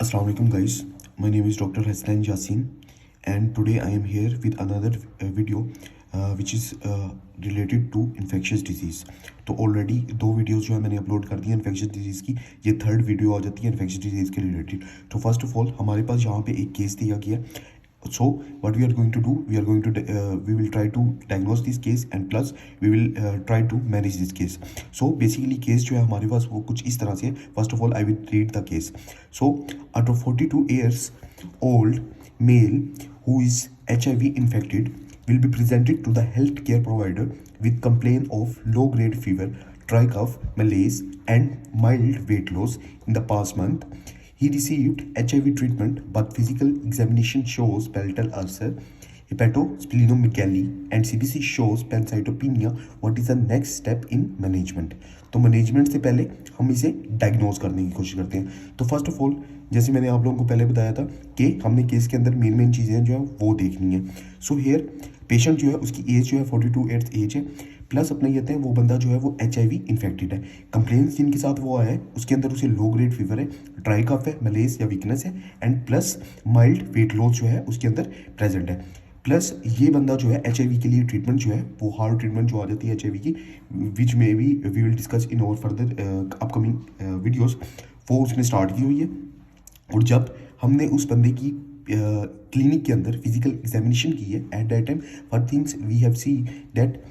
Assalamu alaikum guys, my name is Dr. Hassan Yasin and today I am here with another video which is related to infectious disease. तो already दो videos जो है मैंने upload कर दी है infectious disease की, ये third video आ जाती है इन्फेक्शियस डिजीज़ के रिलेटेड। तो फर्स्ट ऑफ ऑल हमारे पास यहाँ पे एक केस दिया गया। So what we are going to do, we will try to diagnose this case and plus we will try to manage this case. So basically case जो है हमारे पास वो कुछ इस तरह से है। First of all I will read the case. So a 42 years old male who is HIV infected will be presented to the healthcare provider with complaint of low grade fever, dry cough, malaise and mild weight loss in the past month. He received HIV treatment, but physical examination shows palatal ulcer, hepatosplenomegaly, and CBC shows pancytopenia. What is the next step in management? तो management से पहले हम इसे diagnose करने की कोशिश करते हैं। तो फर्स्ट ऑफ ऑल जैसे मैंने आप लोगों को पहले बताया था कि हमने केस के अंदर मेन चीज़ें जो है वो देखनी है। सो हेयर पेशेंट जो है उसकी एज जो है 42 ईयर्स एज है, प्लस अपने कहते हैं वो बंदा जो है वो HIV इन्फेक्टेड है। कंप्लेंट्स जिनके साथ वो आया है उसके अंदर उसे लो ग्रेड फीवर है, ड्राई कफ है, मलेज या वीकनेस है and plus mild weight loss जो है उसके अंदर प्रेजेंट है। प्लस ये बंदा जो है HIV के लिए ट्रीटमेंट जो है वो हार्ड ट्रीटमेंट जो आ जाती है HIV की, विच में भी वी विल डिस्कस इन और फर्दर अपकमिंग वीडियोस, वो उसने स्टार्ट की हुई है। और जब हमने उस बंदे की क्लिनिक के अंदर फिजिकल एग्जामिनेशन की है at that time for things we have see that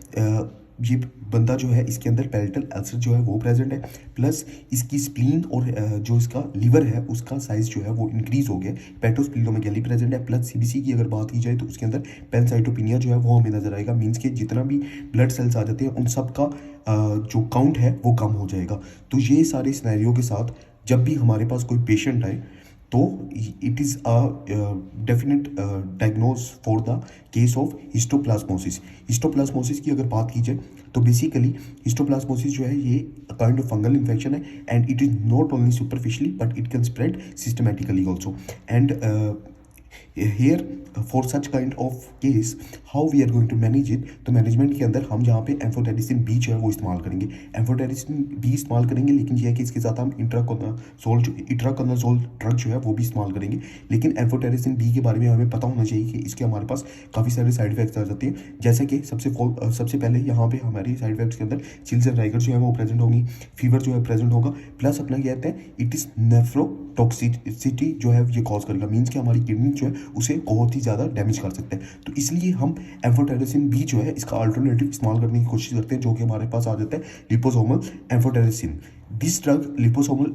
ये बंदा जो है इसके अंदर पैलेटल अल्सर जो है वो प्रेजेंट है, प्लस इसकी स्प्लीन और जो इसका लीवर है उसका साइज जो है वो इंक्रीज हो गया, हेपेटोस्प्लीनोमेगाली प्रेजेंट है। प्लस CBC की अगर बात की जाए तो उसके अंदर पैनसाइटोपिनिया जो है वो हमें नजर आएगा। मीन्स के जितना भी ब्लड सेल्स आ जाते हैं उन सब का जो काउंट है वो कम हो जाएगा। तो ये सारे सिनेरियो के साथ जब भी हमारे पास कोई पेशेंट आए तो it is a definite diagnose for the case of histoplasmosis. Histoplasmosis की अगर बात की जाए तो बेसिकली हिस्टोप्लाज्मोसिस जो है ये काइंड ऑफ फंगल इन्फेक्शन है and it is not only superficially but it can spread systematically also. And here for such kind of case how we are going to manage it, तो management के अंदर हम जहाँ पे amphotericin B जो है वो इस्तेमाल करेंगे, एम्फोटेरिसिन बी इस्तेमाल करेंगे, लेकिन यह है कि इसके साथ हम इट्राकोनाजोल ड्रग जो है वो भी इस्तेमाल करेंगे। लेकिन एम्फोटेरिसिन बी के बारे में हमें पता होना चाहिए कि इसके हमारे पास काफ़ी सारे साइड इफेक्ट्स आ जाते हैं, जैसे कि सबसे पहले यहाँ पे हमारे साइड इफेक्ट्स के अंदर चिल्स एंड राइगर जो है वो प्रेजेंट होंगी, फीवर जो है प्रेजेंट होगा, प्लस अपना कहते हैं इट इज़ नेफ्रोटॉक्सिसिटी जो है ये कॉज करेगा। मीन्स कि हमारी किडनी जो है उसे बहुत ही ज़्यादा डैमेज कर सकते हैं। तो इसलिए हम एम्फोटेरिसिन बी जो है इसका अल्टरनेटिव इस्तेमाल करने की कोशिश करते हैं, जो कि हमारे पास आ जाता है liposomal amphotericin. This drug liposomal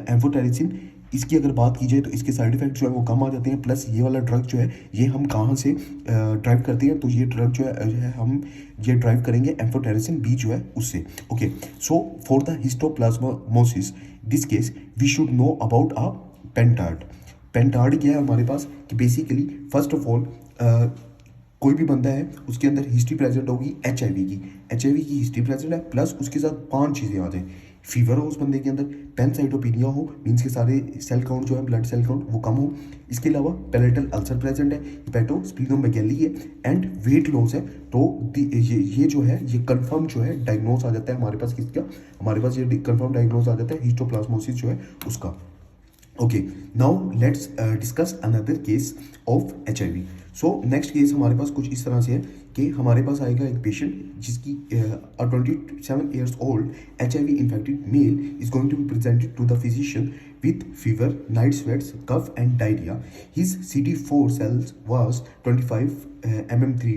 amphotericin, इसकी अगर बात की जाए तो इसके साइड इफेक्ट जो है वो कम आ जाते हैं। प्लस ये वाला ड्रग जो है ये हम कहाँ से ड्राइव करते हैं, तो ये ड्रग जो है हम ये ड्राइव करेंगे एम्फोटेरिसिन बी जो है उससे। Okay, so for the histoplasmosis this case we should know about a pentad. Pentad क्या है हमारे पास कि बेसिकली फर्स्ट ऑफ ऑल कोई भी बंदा है उसके अंदर हिस्ट्री प्रेजेंट होगी HIV की हिस्ट्री प्रेजेंट है, प्लस उसके साथ 5 चीज़ें आ जाए। फीवर हो उस बंदे के अंदर, पैनसाइटोपिनिया हो मीन्स के सारे सेल काउंट जो है ब्लड सेल काउंट वो कम हो, इसके अलावा पैलेटल अल्सर प्रेजेंट है, हेपेटोस्प्लीनोमेगाली है एंड वेट लॉस है। तो ये जो है ये कंफर्म जो है डायग्नोस आ जाता है हमारे पास किसका, हमारे पास ये कंफर्म डायग्नोस आ जाता है हिस्टोप्लाज्मोसिस जो है उसका। Okay, now let's discuss another case of HIV। So next case हमारे पास कुछ इस तरह से है कि हमारे पास आएगा एक पेशेंट जिसकी 27 years old HIV infected male is going to be presented to the physician with fever, night sweats, cough and diarrhea. His CD4 cells was 25 mm3.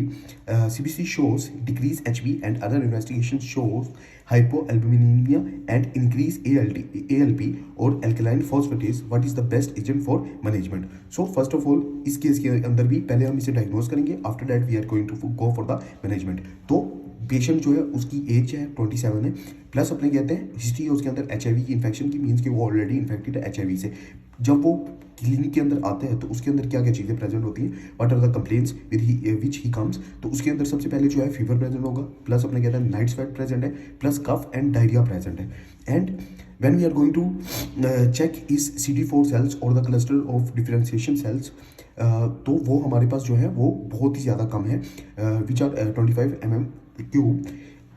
CBC shows decreased HB and other investigations shows hypoalbuminemia and increased ALP or alkaline phosphatase. What is the best agent for management? So first of all इस case के अंदर भी पहले हम इसे diagnose करेंगे, after that we are going to go for the management. तो patient जो है उसकी एज है 27 है, प्लस अपने कहते हैं हिस्ट्री है उसके अंदर HIV की इन्फेक्शन की, मीन्स कि वो ऑलरेडी इन्फेक्टेड है HIV से। जब वो क्लिनिक के अंदर आते हैं तो उसके अंदर क्या क्या चीज़ें प्रेजेंट होती हैं, what are the complaints which he comes, तो उसके अंदर सबसे पहले जो है फीवर प्रेजेंट होगा, प्लस अपने कहते हैं नाइट स्वेट प्रेजेंट है, plus cough and diarrhoea present है। And when we are going to check is CD4 cells और the cluster of differentiation cells, तो वो हमारे पास जो है वो बहुत ही ज़्यादा कम है, which are 25 mm cube.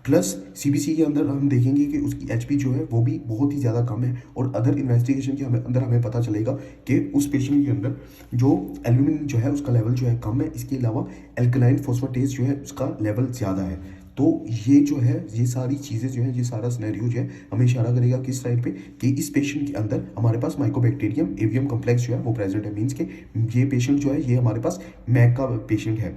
Plus CBC के अंदर हम देखेंगे कि उसकी एचपी जो है वो भी बहुत ही ज़्यादा कम है, और अदर इन्वेस्टिगेशन के अंदर हमें पता चलेगा कि उस पेशेंट के अंदर जो एल्यूमिन जो है उसका लेवल जो है कम है, इसके अलावा एल्कलाइन फॉस्फेटेज जो है उसका लेवल ज़्यादा है। तो ये जो है ये सारी चीज़ें जो है ये सारा सिनेरियो जो है हमें इशारा करेगा किस टाइप पे कि इस पेशेंट के अंदर हमारे पास माइकोबैक्टीरियम एवियम कॉम्प्लेक्स जो है वो प्रेजेंट है। मीन्स के ये पेशेंट जो है ये हमारे पास मैक का पेशेंट है,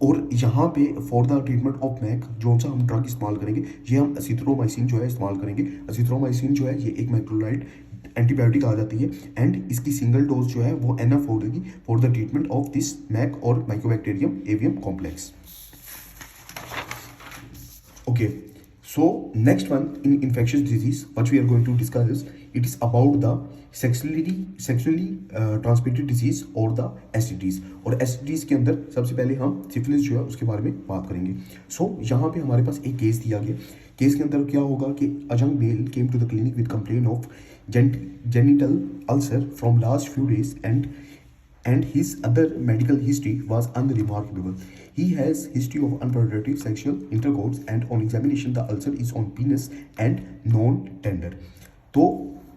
और यहाँ पे for the treatment of MAC जो सा हम ड्रग इस्तेमाल करेंगे ये हम असिथ्रोमाइसिन जो है इस्तेमाल करेंगे। असिथ्रोमाइसिन जो है ये एक मैक्रोलाइड एंटीबायोटिक आ जाती है, एंड इसकी सिंगल डोज जो है वो एनफ होगी for the treatment of this MAC और mycobacterium avium complex. Okay, so next one in infectious disease, what we are going to discuss is it is about the sexually transmitted disease or the STDs। और STDs के अंदर सबसे पहले हम syphilis जो है उसके बारे में बात करेंगे। सो यहाँ पे हमारे पास एक केस दिया गया। केस के अंदर क्या होगा कि a young male came to the clinic with complaint of genital ulcer from last few days, and his other medical history was unremarkable. He has history of unprotected sexual intercourse, and on examination the ulcer is on penis and non-tender। तो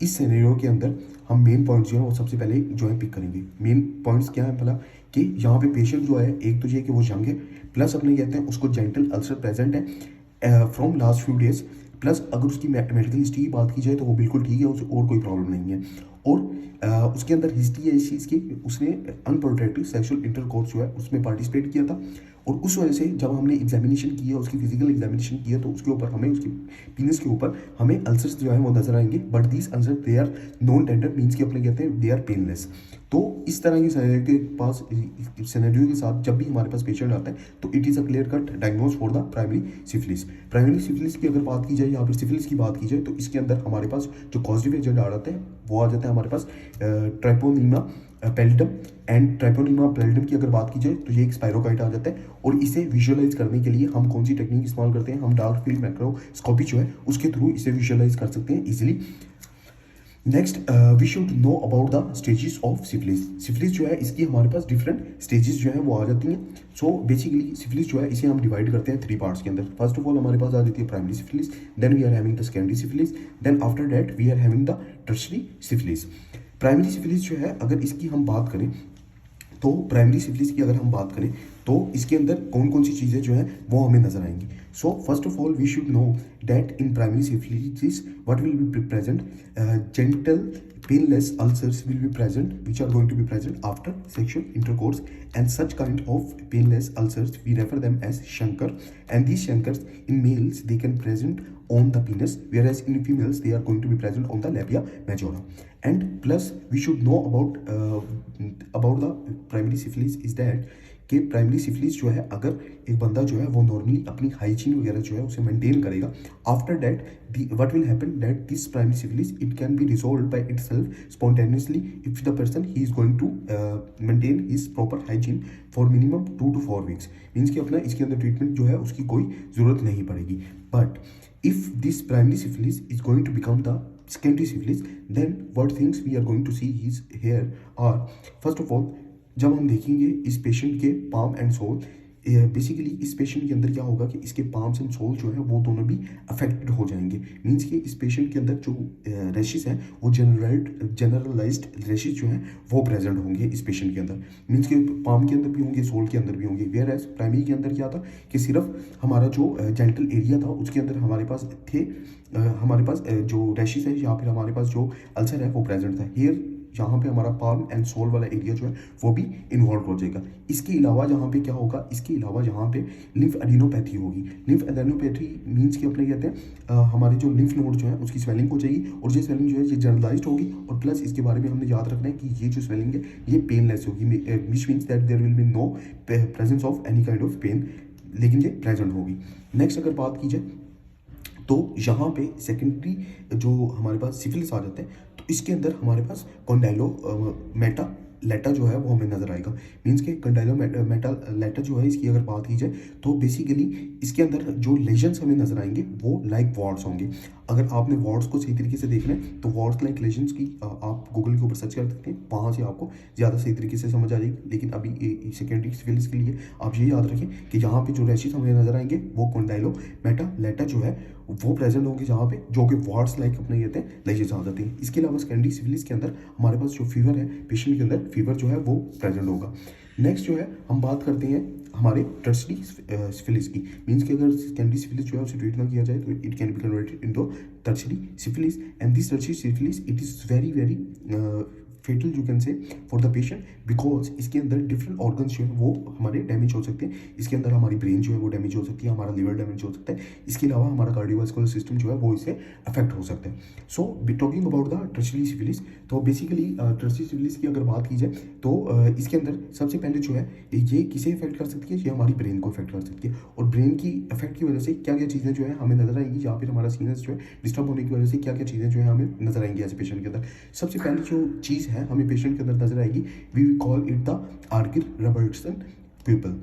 इस scenario के अंदर हम main points जो है वो सबसे पहले जो है पिक करेंगे। मेन पॉइंट्स क्या है भला कि यहाँ पे पेशेंट जो है एक तो ये कि वो यंग है, प्लस अपने कहते हैं उसको जेंटल अल्सर प्रेजेंट है from last few days, plus अगर उसकी मेडिकल हिस्ट्री की बात की जाए तो वो बिल्कुल ठीक है, उसे और कोई प्रॉब्लम नहीं है। और उसके अंदर हिस्ट्री है इस चीज़ की उसने अनप्रोटेक्टिव सेक्सुअल इंटरकोर्स जो है उसमें पार्टिसिपेट किया था, और उस वजह से जब हमने एग्जामिनेशन किया उसकी फिजिकल एग्जामिनेशन किया तो उसके ऊपर हमें उसकी पीनस के ऊपर हमें अल्सर्स जो है वो नजर आएंगे, but this ulcer they are non tender, means कि अपने कहते हैं दे आर पेनलेस। तो इस तरह के सिनेरियो के पास सिनेरियो के साथ जब भी हमारे पास पेशेंट आता है तो it is a clear cut diagnose for the primary syphilis. Primary syphilis की अगर बात की जाए, यहाँ पर सिफिलिस की बात की जाए तो इसके अंदर हमारे पास जो पॉजिटिव एजेंट आ जाते हैं वो आ जाता है हमारे पास ट्राइपोनिमा पैलिडम। एंड ट्राइपोनिमा पैलिडम की अगर बात की जाए तो ये एक स्पाइरोकाइट आ जाता है, और इसे विजुअलाइज करने के लिए हम कौन सी टेक्निक इस्तेमाल करते हैं, हम डार्क फील्ड मैक्रोस्कोपी जो है उसके थ्रू इसे विजुअलाइज कर सकते हैं easily. Next we should know about the stages of syphilis. Syphilis जो है इसकी हमारे पास डिफरेंट स्टेजेस जो है वो आ जाती हैं। सो बेसिकली सिफिलिस जो है इसे हम डिवाइड करते हैं 3 पार्ट्स के अंदर। फर्स्ट ऑफ ऑल हमारे पास आ जाती है primary syphilis, then we are having the secondary syphilis, then after that we are having the tertiary syphilis. Primary syphilis जो है अगर इसकी हम बात करें तो प्राइमरी सिफिलिस की अगर हम बात करें तो इसके अंदर कौन कौन सी चीज़ें जो हैं वो हमें नजर आएंगी। So first of all we should know that in primary syphilis what will be present, genital painless ulcers will be present, which are going to be present after sexual intercourse, and such kind of painless ulcers we refer them as chancre, and these chancres in males they can present on the penis, whereas in females they are going to be present on the labia majora। And plus we should know about the primary syphilis is that कि primary syphilis जो है अगर एक बंदा जो है वो normally अपनी हाइजीन वगैरह जो है उसे मेंटेन करेगा, after that what will happen that this primary syphilis it can be resolve by itself spontaneously if the person he is going to maintain his proper hygiene for minimum 2 to 4 weeks. Means कि अपना इसके अंदर treatment जो है उसकी कोई ज़रूरत नहीं पड़ेगी। But if this primary syphilis is going to become the secondary syphilis, then what things we are going to see is here are first of all जब हम देखेंगे इस पेशेंट के पाम एंड सोल, बेसिकली इस patient के अंदर क्या होगा कि इसके पाम्स एंड सोल जो है वो दोनों भी अफेक्टेड हो जाएंगे। मीन्स कि इस पेशेंट के अंदर जो रैशेस हैं वो जनरलाइज्ड रैशेस जो हैं वो प्रेजेंट होंगे इस पेशेंट के अंदर। मीन्स कि पाम के अंदर भी होंगे, सोल के अंदर भी होंगे। वेयर एज प्राइमरी के अंदर क्या था कि सिर्फ हमारा जो जेंटल एरिया था उसके अंदर हमारे पास थे हमारे पास जो रैशेस है या फिर हमारे पास जो अल्सर है वो प्रेजेंट था। हेयर यहाँ पे हमारा पाल्म एंड सोल वाला एरिया जो है वो भी इन्वॉल्व हो जाएगा। इसके अलावा यहाँ पे क्या होगा, इसके अलावा यहाँ पे लिम्फ एडिनोपैथी होगी। लिम्फ एडिनोपैथी मीन्स कि अपने कहते हैं हमारे जो लिम्फ नोड जो है उसकी स्वेलिंग हो जाएगी, और ये स्वेलिंग जो है ये जनरलाइज्ड होगी, और प्लस इसके बारे में हमने याद रखना है कि ये जो स्वेलिंग है ये पेनलेस होगी, which means that there will be no presence of any kind of pain, लेकिन ये प्रेजेंट होगी। नेक्स्ट अगर बात की जाए तो यहाँ पे सेकेंडरी जो हमारे पास सिफिलिस आ जाता है तो इसके अंदर हमारे पास कॉन्डाइलो मेटा लेटा जो है वो हमें नजर आएगा। मीन्स के कंडाइलो मेटा लेटा जो है, इसकी अगर बात की जाए तो बेसिकली इसके अंदर जो लेजन्स हमें नजर आएंगे वो लाइक वार्ड्स होंगे। अगर आपने वार्ड्स को सही तरीके से देखना है तो वार्ड्स लाइक लेजन्स की आप गूगल के ऊपर सर्च कर सकते हैं, वहाँ से आपको ज़्यादा सही तरीके से समझ आ जाएगी। लेकिन अभी सेकेंडरी सिफिलिस के लिए आप ये याद रखें कि यहाँ पे जो रैशेस हमें नजर आएंगे वो कंडाइलो मेटा लेटा जो है वो प्रेजेंट होंगे जहाँ पे, जो कि वार्ड्स लाइक अपने कहते हैं लेजेस आ जाते हैं। इसके अलावा सेकेंडरी सिफिलिस के अंदर हमारे पास जो फीवर है, पेशेंट के अंदर फीवर जो है वो प्रेजेंट होगा। नेक्स्ट जो है हम बात करते हैं हमारे टर्शरी सिफिलिस की। मीन्स कि अगर सेकेंडरी सिफिलिस जो है उसे ट्रीट ना किया जाए तो it can be converted into tertiary syphilis, and this tertiary syphilis it is very very fatal you can say for the patient, because इसके अंदर डिफरेंट ऑर्गन्स जो है वो हमारे डैमेज हो सकते हैं। इसके अंदर हमारी ब्रेन जो है वो डैमेज हो सकती है, हमारा लिवर डैमेज हो सकता है, इसके अलावा हमारा कार्डियोवास्कुलर सिस्टम जो है वो इससे अफेक्ट हो सकता है। So talking about the tertiary syphilis, तो बेसिकली टर्शरी सिफिलिस की अगर बात की जाए तो इसके अंदर सबसे पहले जो है ये किसे इफेक्ट कर सकती है, ये हमारी ब्रेन को इफेक्ट कर सकती है। और ब्रेन की इफेक्ट की वजह से क्या क्या चीज़ें जो है हमें नजर आएंगी, या फिर हमारा सीनस जो है डिस्टर्ब होने की वजह से क्या क्या चीज़ें जो है हमें नजर आएंगी ऐसे पेशेंट के अंदर। सबसे पहली जो चीज़ है हमें पेशेंट के अंदर नजर आएगी, we call it the Argyll Robertson pupil.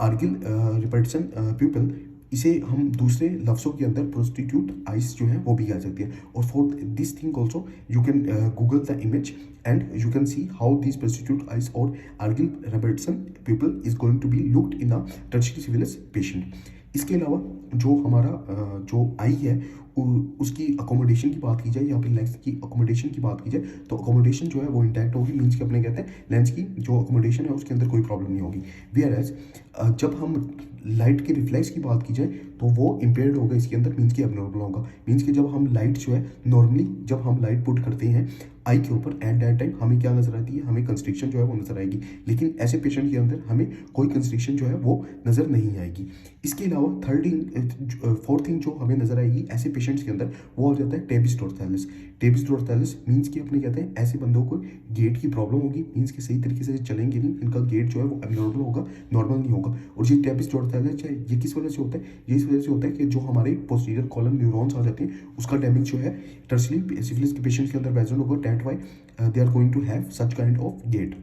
Argyll Robertson pupil, इसे हम दूसरे लफ्ज़ों के अंदर प्रोस्टिट्यूट आइस जो है वो भी कह सकते हैं। और for this thing also you can Google the image and you can see how this prostitute eyes और Argyll Robertson pupil is going to be looked in a tertiary syphilis patient. इसके अलावा जो हमारा जो आई है उसकी अकोमोडेशन की बात की जाए या फिर लेंस की अकोमोडेशन की बात की जाए तो अकोमोडेशन जो है वो इंटैक्ट होगी। मीन्स कि अपने कहते हैं लेंस की जो अकोमोडेशन है उसके अंदर कोई प्रॉब्लम नहीं होगी। वेयर एज जब हम लाइट के रिफ्लेक्स की बात की जाए तो वो इम्पेयर्ड होगा इसके अंदर, मीन्स कि एबनॉर्मल होगा। मीन्स कि जब हम लाइट जो है नॉर्मली जब हम लाइट पुट करते हैं आई के ऊपर एट दैट टाइम हमें क्या नजर आती है, हमें कंस्ट्रिक्शन जो है वो नजर आएगी। लेकिन ऐसे पेशेंट के अंदर हमें कोई कंस्ट्रिक्शन जो है वो नजर नहीं आएगी। इसके अलावा फोर्थ थिंग जो हमें नजर आएगी ऐसे पेशेंट्स के अंदर वो हो जाता है टेबिस डोर्सालिस। टेबिस डोर्सालिस मीन्स कि अपने कहते हैं ऐसे बंदों को गेट की प्रॉब्लम होगी, मीन्स कि सही तरीके से चलेंगे नहीं, इनका गेट जो है वो एबनॉर्मल होगा, नॉर्मल नहीं होगा। और ये टेबिस डोर्सालिस ये किस वजह से होता है, ये इस वजह से होता है कि जो हमारे पोस्टीरियर कॉलम न्यूरॉन्स आ जाते हैं उसका डैमेज जो है टर्शरी सिफिलिस के पेशेंट्स के अंदर प्रेजेंट होगा। That why they are going to have such kind of gait.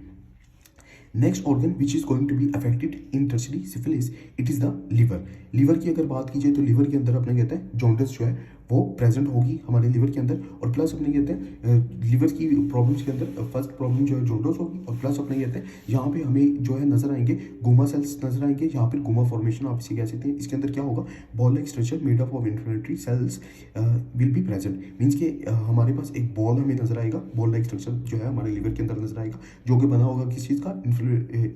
Next organ which is going to be affected in tertiary syphilis, it is the liver. Liver की अगर बात की जाए तो लिवर के अंदर अपने कहते हैं जॉन्डिस जो है वो प्रेजेंट होगी हमारे लिवर के अंदर। और प्लस अपने कहते हैं लिवर की प्रॉब्लम्स के अंदर फर्स्ट प्रॉब्लम जो है जॉन्डिस होगी। और प्लस अपने कहते हैं यहाँ पे हमें जो है नजर आएंगे गुमा सेल्स नजर आएंगे, यहाँ पर गुमा फॉर्मेशन आप इसे कह सकते हैं। इसके अंदर क्या होगा, ball like structure made up of inflammatory cells will be present. Means के हमारे पास एक बॉल हमें नजर आएगा, बॉल लाइक स्ट्रक्चर जो है हमारे लिवर के अंदर नजर आएगा, जो कि बना होगा किस चीज़ का,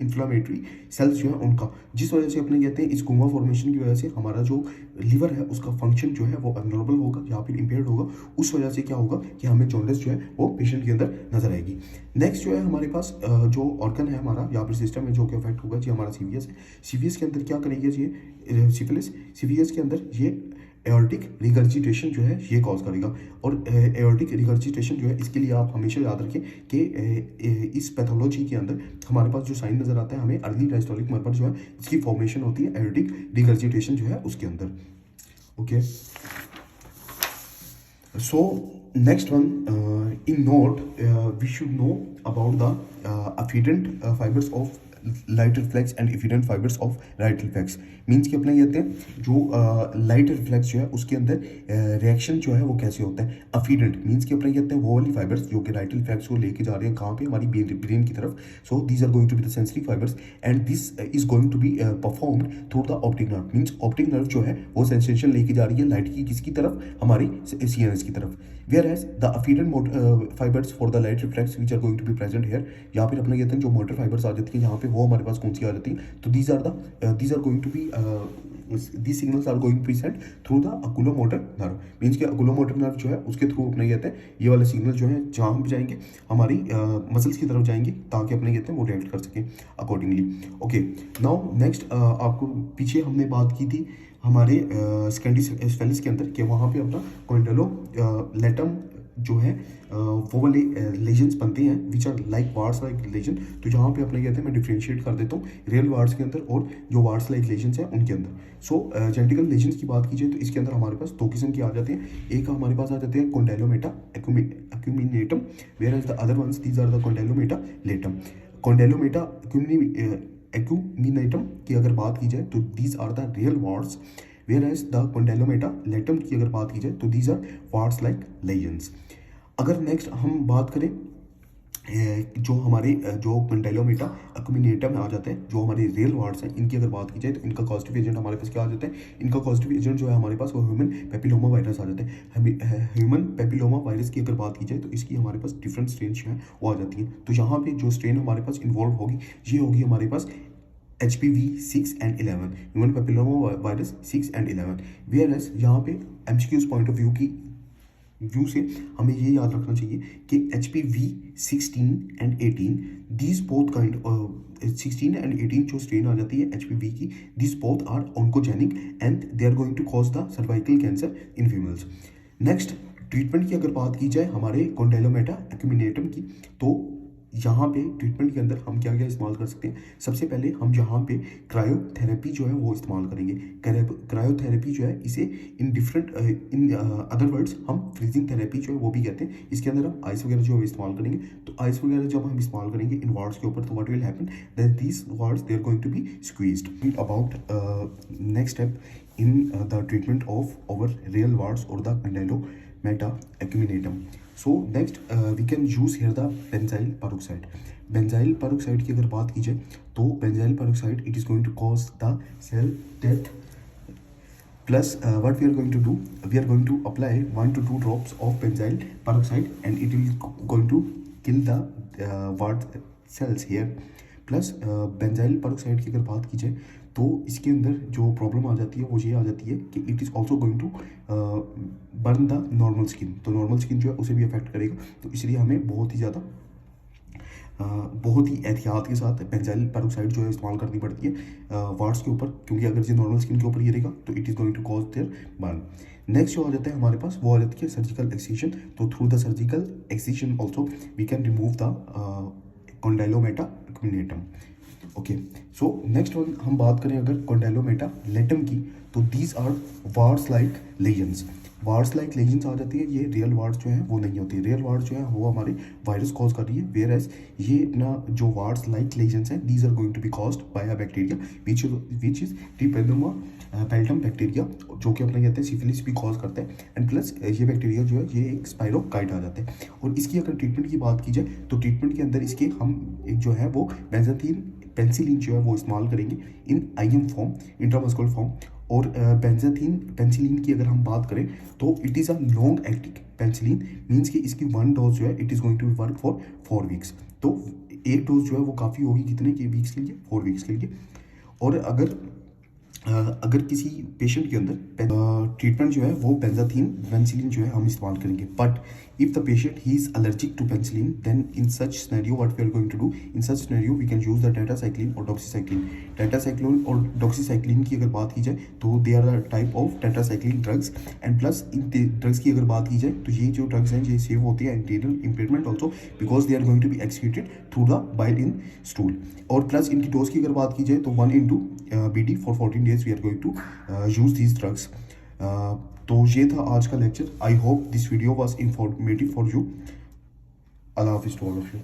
इन्फ्लेमेटरी सेल्स जो है उनका। जिस वजह से अपने कहते हैं इस गुमा फॉर्मेशन की वजह से हमारा जो लिवर है उसका फंक्शन जो है वो एबनॉर्मल होगा या फिर इंपेयर्ड होगा। उस वजह से क्या होगा कि हमें जॉन्डिस जो है वो पेशेंट के अंदर नजर आएगी। नेक्स्ट जो है हमारे पास जो ऑर्गन है हमारा या फिर सिस्टम है जो कि अफेक्ट होगा जी हमारा सीवीएस है। सीवीएस के अंदर क्या करेगी ये सिफिलिस, सीवीएस के अंदर ये एओर्टिक रिगर्जिटेशन जो है ये कॉज करेगा। और एओर्टिक रिगर्जिटेशन जो है इसके लिए आप हमेशा याद रखें कि इस पैथोलॉजी के अंदर हमारे पास जो साइन नजर आता है हमें अर्ली डायस्टोलिक मर्मर जो है इसकी फॉर्मेशन होती है एओर्टिक रिगर्जिटेशन जो है उसके अंदर। Okay, so next one in note we should know about the afferent fibres of light reflex and efferent fibres of right reflex. Means कि अपना कहते हैं जो लाइट रिफ्लेक्स जो है उसके अंदर रिएक्शन जो है वो कैसे होता है। अफिडेंट मीन्स कि अपना कहते हैं वो वाली फाइबर्स जो कि राइट रिफ्लेक्स को लेके जा रहे हैं कहाँ पे, हमारी ब्रेन की तरफ। So these are going to be the sensory fibres and this is going to be performed through the optic nerve. Means optic nerve जो है वो सेंसेशन लेके जा रही है लाइट की किसकी तरफ, हमारी सीएनएस की तरफ। whereas the afferent fibers for the light reflex which are going to be present here, या फिर अपने कहते हैं जो मोटर फाइबर्स आ जाती है यहाँ पे वो हमारे पास कौन सी आ जाती है, तो these are going to be these signals are going to be sent through the oculomotor nerve। Means कि oculomotor nerve जो है उसके थ्रू अपने कहते हैं ये वाले सिग्नल जो है जहाँ हम जाएंगे हमारी मसल्स की तरफ जाएंगे ताकि अपने कहते हैं वो रिएक्ट कर सकें अकॉर्डिंगली। ओके, नाउ नेक्स्ट आपको पीछे हमने बात की थी हमारे सेकेंडरी सिफिलिस के अंदर कि वहाँ पे अपना कोइंडलो लेटम जो है वो वाले लेजन्स बनते हैं which are like warts like lesion. तो जहाँ पे अपने कहते हैं मैं डिफ्रेंशिएट कर देता हूँ रियल वार्ड्स के अंदर और जो वार्ड्स लाइक लेजन्स हैं उनके अंदर। सो जेनेटिकल लेजन्स की बात की जाए तो इसके अंदर हमारे पास दो किस्म के आ जाते हैं। एक हमारे पास आ जाते हैं condylomata acuminatum, whereas the other ones these are the condylomata latum. Condylomata acuminatum की अगर बात की जाए तो these are the real warts, whereas the condylomata latum की अगर बात की जाए तो these are warts like lesions. अगर नेक्स्ट हम बात करें जो हमारे जो कॉन्डाइलोमेटा एक्यूमिनेटम में आ जाते हैं, जो हमारे रियल वार्ड्स हैं, इनकी अगर बात की जाए तो इनका कॉजेटिव एजेंट हमारे पास क्या आ जाता है? इनका पॉजिटिव एजेंट जो है हमारे पास वो ह्यूमन पेपिलोमा वायरस आ जाता है। ह्यूमन पेपिलोमा वायरस की अगर बात की जाए तो इसकी हमारे पास डिफरेंट स्ट्रेन जो है वो आ जाती है। तो यहाँ पे जो स्ट्रेन हमारे पास इन्वॉल्व होगी ये होगी हमारे पास HPV 6 and 11, human papilloma virus 6 and 11। Whereas यहाँ पे MCQs पॉइंट ऑफ व्यू से हमें ये याद रखना चाहिए कि HPV 16 and 18 these both kind 16 and 18 जो स्ट्रेन आ जाती है HPV की, these both are oncogenic and they are going to cause the cervical cancer in females. Next treatment की अगर बात की जाए हमारे कॉन्डाइलोमेटा एक्यूमिनेटम की, तो यहाँ पे ट्रीटमेंट के अंदर हम क्या क्या इस्तेमाल कर सकते हैं? सबसे पहले हम यहाँ पे क्रायोथेरेपी जो है वो इस्तेमाल करेंगे। क्रायोथेरेपी जो है इसे in different in other words हम फ्रीजिंग थेरेपी जो है वो भी कहते हैं। इसके अंदर हम आइस वगैरह जो है इस्तेमाल करेंगे। तो आइस वगैरह जब हम इस्तेमाल करेंगे इन वार्ड्स के ऊपर तो what will happen that these warts they are going to be squeezed. About next step in the treatment of our real warts और the condylomata acuminatum. So next we can use here the benzoyl peroxide. Benzoyl peroxide की अगर बात की जाए तो benzoyl peroxide it is going to cause the cell death. Plus, what we are going to do, we are going to apply 1 to 2 drops of benzyl peroxide and it will going to kill the ward cells here. Plus benzyl peroxide की अगर बात की जाए तो इसके अंदर जो problem आ जाती है वो ये आ जाती है कि it is also going to burn the normal skin. तो नॉर्मल स्किन जो है उसे भी अफेक्ट करेगा। तो इसलिए हमें बहुत ही ज़्यादा बहुत ही एहतियात के साथ बेंजाइल पेरोक्साइड जो है इस्तेमाल करनी पड़ती है वार्ड्स के ऊपर, क्योंकि अगर ये नॉर्मल स्किन के ऊपर गिरेगा तो it is going to cause their burn. Next जो आ जाता है हमारे पास वो आ जाती है सर्जिकल एक्सिशन। तो through the surgical excision also we can remove the condylomata acuminatum. Okay, so next one हम बात करें अगर कॉन्डाइलोमेटा लेटम की, तो these are warts like lesions. Warts like lesions आ जाती है, ये रियल वार्ड्स जो हैं वो नहीं होती। रियल वार्ड्स जो है वो हमारे वायरस कॉज कर रही है, वेयर एज ये अपना जो वार्ड्स लाइक लेजन्स हैं these are going to be caused by a bacteria which is treponema pallidum bacteria, जो कि अपने कहते हैं सिफिलिस भी कॉज करता है। एंड प्लस ये बैक्टीरिया जो है ये एक स्पाइरोकाइट आ जाता है। और इसकी अगर ट्रीटमेंट की बात की जाए तो ट्रीटमेंट के अंदर इसके हम एक जो है वो बेंजाथीन पेंसिलिन जो है वो इस्तेमाल करेंगे in IM form, intramuscular form. और बेंजाथीन पेंसिलिन की अगर हम बात करें तो it is a long acting penicillin, means कि इसकी 1 डोज जो है it is going to work for 4 weeks. तो एक डोज जो है वो काफ़ी होगी कितने के वीक्स के लिए? 4 वीक्स के लिए। और अगर किसी पेशेंट के अंदर ट्रीटमेंट जो है वो बेंजाथीन पेंसिलिन जो है हम इस्तेमाल करेंगे। But if the patient he is allergic to penicillin then in such scenario what we are going to do, in such scenario we can use the tetracycline और डॉक्सीसाइक्लिन। टेट्रासाइक्लिन और डॉक्सीसाइक्लिन की अगर बात की जाए तो they are the type of tetracycline drugs. And plus इन drugs की अगर बात की जाए तो ये जो ड्रग्स हैं ये सेव होती है interior impairment also, because they are going to be excreted through the bile in stool. और प्लस इनकी डोज की अगर बात की जाए तो 1 into BD for 14 days we are going to use these drugs. तो ये था आज का lecture. I hope this video was informative for you. Allah हाफिज़ टू ऑल ऑफ यू।